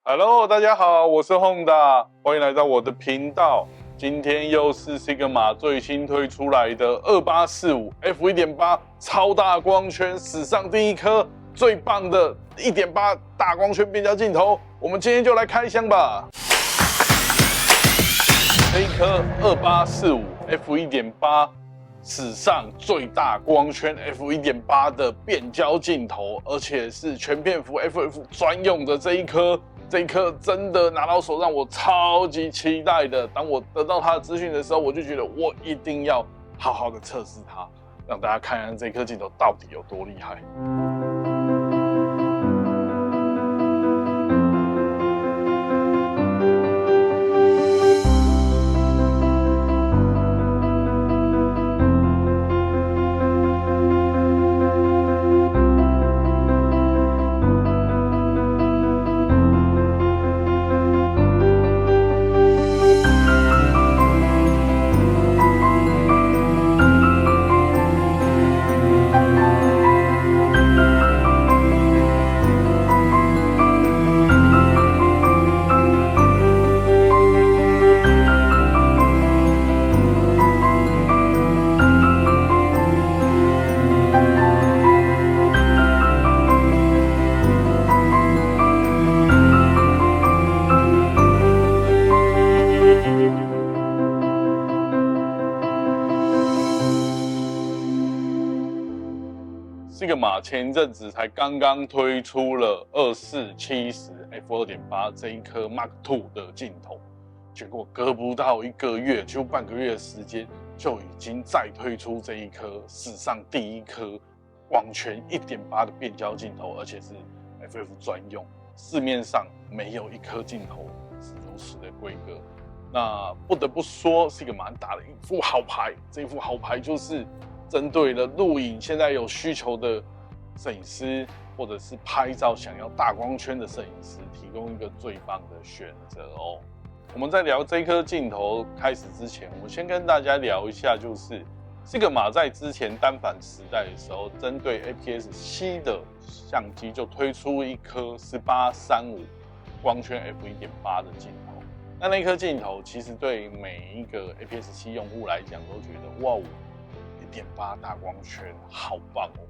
Hello， 大家好，我是 Honda， 欢迎来到我的频道。今天又是 Sigma 最新推出来的2845 f1.8 超大光圈，史上第一颗最棒的1.8大光圈变焦镜头。我们今天就来开箱吧。这一颗2845 f1.8 史上最大光圈 f1.8 的变焦镜头，而且是全片幅 FF 专用的这一颗真的拿到手让我超级期待的。当我得到它的资讯的时候，我就觉得我一定要好好的测试它，让大家看看这颗镜头到底有多厉害。Sigma 前一阵子才刚刚推出了2470 f2.8 这一颗 Mark II 的镜头，结果隔不到1个月，就半个月的时间，就已经再推出这一颗史上第一颗光圈 1.8 的变焦镜头，而且是 FF 专用，市面上没有一颗镜头是如此的规格。那不得不说，Sigma打了一副好牌，这一副好牌就是针对了录影现在有需求的摄影师，或者是拍照想要大光圈的摄影师，提供一个最棒的选择哦。我们在聊这颗镜头开始之前，我先跟大家聊一下，就是Sigma在之前单反时代的时候，针对 APS-C 的相机就推出一颗1835光圈 f1.8 的镜头。那颗镜头其实对每一个 APS-C 用户来讲都觉得哇，1.8大光圈好棒哦。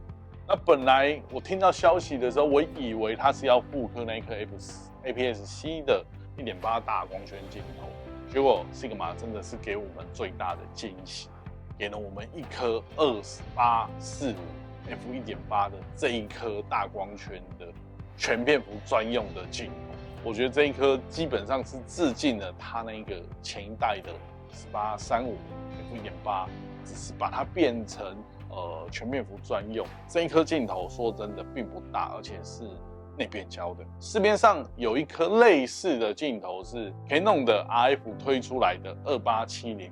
那本来我听到消息的时候，我以为它是要复刻那颗 APS-C 的1.8大光圈镜头，结果 Sigma 真的是给我们最大的惊喜，给了我们一颗2845 f1.8 的这一颗大光圈的全片幅专用的镜头。我觉得这一颗基本上是致敬了它那个前一代的1835 f1.8，只是把它变成全片幅专用。这一颗镜头说真的并不大，而且是内变焦的。市面上有一颗类似的镜头是 Canon 的 RF 推出来的2870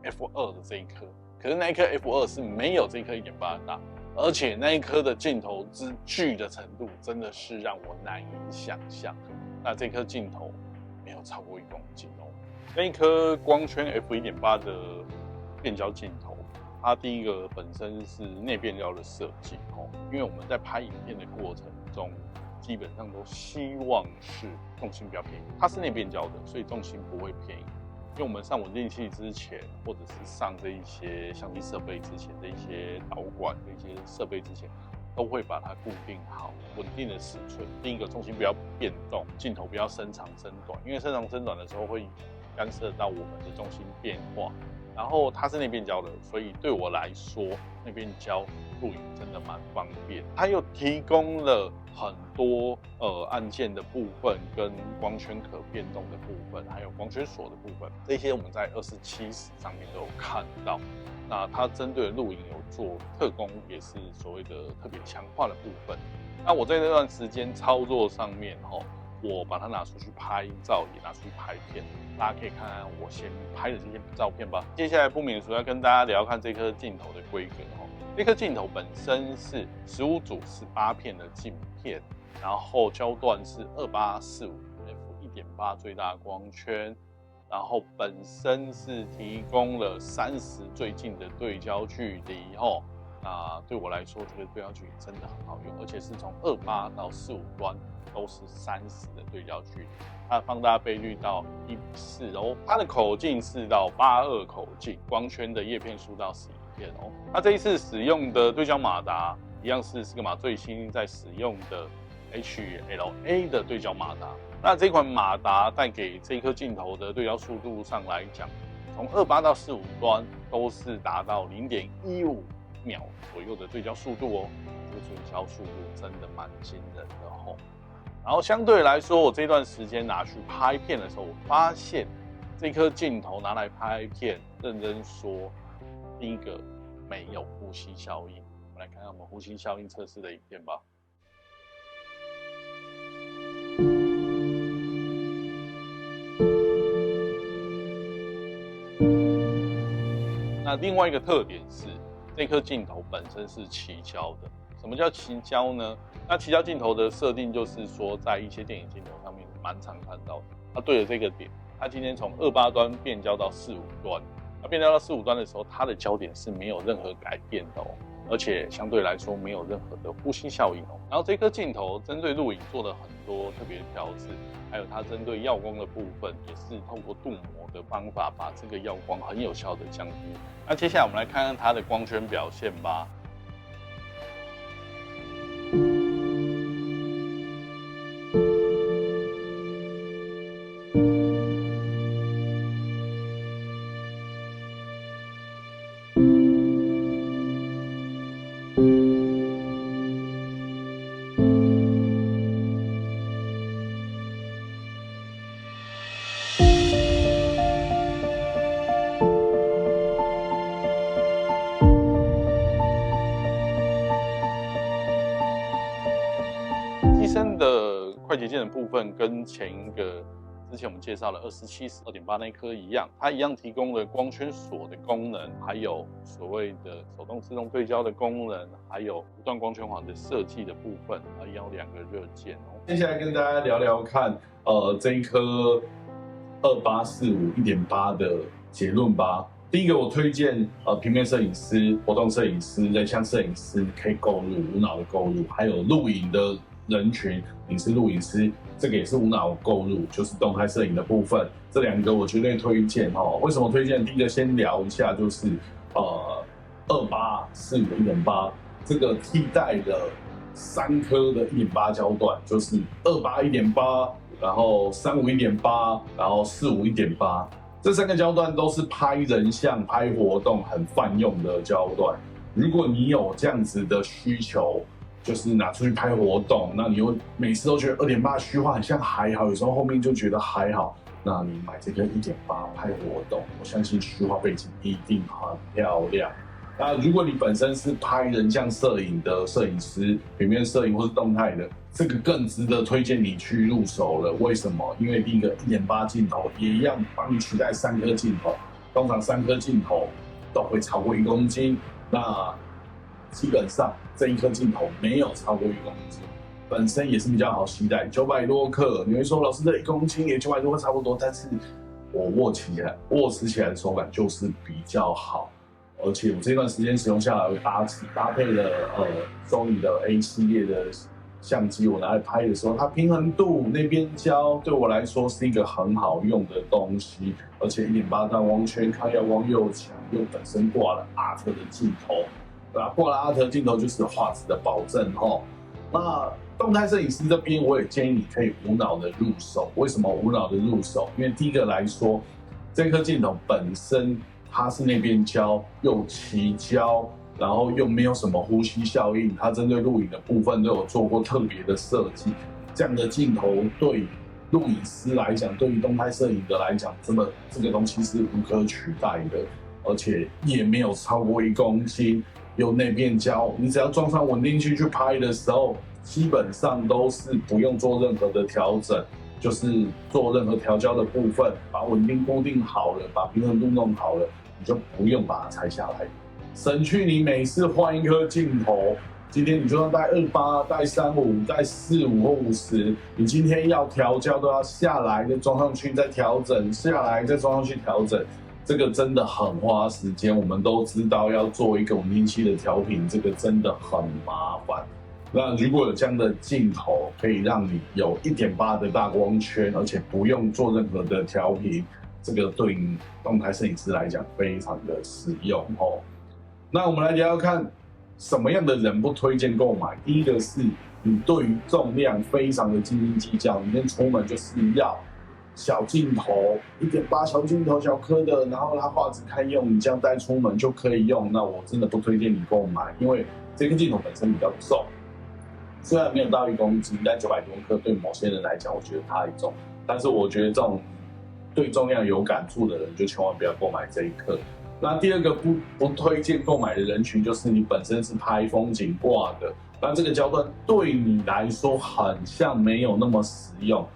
f2 的这一颗，可是那一颗 f2 是没有这一颗1.8的大，而且那一颗的镜头之巨的程度真的是让我难以想象。那这颗镜头没有超过1公斤哦。那一颗光圈 f1.8 的变焦镜头，它第一个本身是内变焦的设计哦，因为我们在拍影片的过程中，基本上都希望是重心比较偏移，它是内变焦的，所以重心不会偏移。因为我们上稳定器之前，或者是上这一些相机设备之前的一些导管的一些设备之前，都会把它固定好稳定的尺寸。第一个重心不要变动，镜头不要伸长伸短，因为伸长伸短的时候会干涉到我们的重心变化。然后它是内变焦的，所以对我来说，内变焦录影真的蛮方便。它又提供了很多按键的部分，跟光圈可变动的部分，还有光圈锁的部分，这些我们在2470上面都有看到。那它针对录影有做特工，也是所谓的特别强化的部分。那我在这段时间操作上面我把它拿出去拍照，也拿出去拍片，大家可以看看我先拍的这些照片吧。接下来不免俗要跟大家聊看这颗镜头的规格这颗镜头本身是15组18片的镜片，然后焦段是2845 f1.8 最大光圈，然后本身是提供了30最近的对焦距离那对我来说，这个对焦距离真的很好用，而且是从28到45端都是30的对焦距离，它的放大倍率到1:4哦，它的口径是到82口径，光圈的叶片数到11片哦。那这一次使用的对焦马达一样是Sigma最新在使用的 HLA 的对焦马达。那这款马达带给这一颗镜头的对焦速度上来讲，从28到45端都是达到0.15秒左右的对焦速度哦，这个对焦速度真的蛮惊人的哦。然后相对来说，我这段时间拿去拍片的时候，我发现这颗镜头拿来拍片，认真说，第一个没有呼吸效应。我们来看看我们呼吸效应测试的影片吧。那另外一个特点是，这颗镜头本身是齐焦的。什么叫齐焦呢？那齐焦镜头的设定就是说，在一些电影镜头上面蛮常看到的。它对着这个点，它今天从28端变焦到45端，那变焦到45端的时候，它的焦点是没有任何改变的哦，而且相对来说没有任何的呼吸效应哦。然后这颗镜头针对录影做了很多特别的调制，还有它针对耀光的部分，也是透过镀膜的方法，把这个耀光很有效的降低。那接下来我们来看看它的光圈表现吧。机身的快捷键的部分跟前一个之前我们介绍的2470 2.8那颗一样，它一样提供了光圈锁的功能，还有所谓的手动自动对焦的功能，还有无段光圈环的设计的部分，一样有2个热键哦。接下来跟大家聊聊看，这一颗2845 1.8的结论吧。第一个，我推荐平面摄影师、活动摄影师、人像摄影师可以购入，无脑的购入，还有录影的人群，影视录影师，这个也是无脑购入，就是动态摄影的部分。这2个我绝对推荐哦。为什么推荐？第一个先聊一下，就是2845 1.8这个替代了3颗的1.8焦段，就是28 1.8，然后35 1.8，然后45 1.8。这3个焦段都是拍人像、拍活动很泛用的焦段。如果你有这样子的需求，就是拿出去拍活动，那你又每次都觉得2.8虚化很像还好，有时候后面就觉得还好，那你买这个1.8拍活动，我相信虚化背景一定很漂亮。那如果你本身是拍人像摄影的摄影师，平面摄影或是动态的，这个更值得推荐你去入手了。为什么？因为第一个1.8镜头也一样帮你取代3颗镜头，通常3颗镜头都会超过1公斤，那基本上这一颗镜头没有超过1公斤，本身也是比较好携带，900多克。你会说老师这1公斤也900多克差不多，但是我握持起来的手感就是比较好。而且我这段时间使用下来，搭配了Sony 的 A 系列的相机，我拿来拍的时候，它平衡度、内边焦对我来说是一个很好用的东西。而且1.8段光圈，抗耀光又强，又本身挂了 ART 的镜头，对吧？挂了 ART 镜头就是画质的保证哦。那动态摄影师这边，我也建议你可以无脑的入手。为什么无脑的入手？因为第一个来说，这颗镜头本身它是内边焦又齐焦，然后又没有什么呼吸效应，它针对录影的部分都有做过特别的设计。这样的镜头对录影师来讲，对于动态摄影的来讲，真的这个东西是无可取代的，而且也没有超过1公斤，有内边焦，你只要装上稳定器去拍的时候，基本上都是不用做任何的调整。就是做任何调焦的部分，把稳定固定好了，把平衡度弄好了，你就不用把它拆下来，省去你每次换一颗镜头。今天你就算带28、带35、带45或50，你今天要调焦都要下来再装上去再调整，下来再装上去调整，这个真的很花时间。我们都知道要做一个稳定器的调频，这个真的很麻烦。那如果有这样的镜头，可以让你有1.8的大光圈，而且不用做任何的调频，这个对你动态摄影师来讲非常的实用哦。那我们来聊聊看，什么样的人不推荐购买？第一个是你对于重量非常的斤斤计较，你今天出门就是要小镜头，1.8小镜头小颗的，然后它画质堪用，你这样带出门就可以用。那我真的不推荐你购买，因为这个镜头本身比较重，虽然没有到1公斤，但900多克对某些人来讲，我觉得太重。但是我觉得这种对重量有感触的人，就千万不要购买这一颗。那第二个不推荐购买的人群，就是你本身是拍风景挂的，那这个焦段对你来说很像没有那么实用。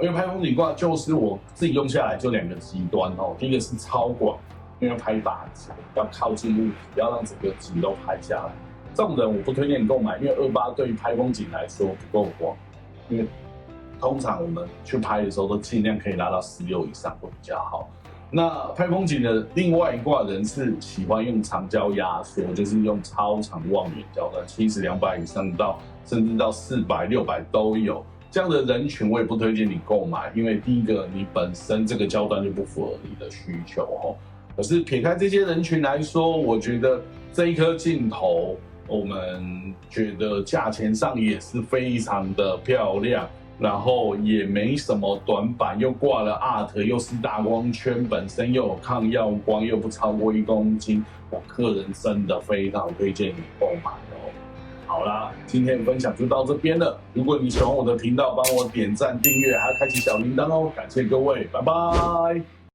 因为拍风景挂就是我自己用下来就2个极端哦，第一个是超广，因为要拍打景，要靠近物体，要让整个景都拍下来。这种人我不推荐你购买，因为28对于拍风景来说不够广，因为通常我们去拍的时候都尽量可以拉到16以上会比较好。那拍风景的另外一挂人是喜欢用长焦压缩，就是用超长望远焦段，70、200以上到甚至到400、600都有。这样的人群我也不推荐你购买，因为第一个你本身这个焦段就不符合你的需求哦。可是撇开这些人群来说，我觉得这一颗镜头，我们觉得价钱上也是非常的漂亮。然后也没什么短板，又挂了 ART， 又是大光圈，本身又有抗耀光，又不超过1公斤，我个人真的非常推荐你购买哦。好啦，今天的分享就到这边了。如果你喜欢我的频道，帮我点赞、订阅，还要开启小铃铛哦。感谢各位，拜拜。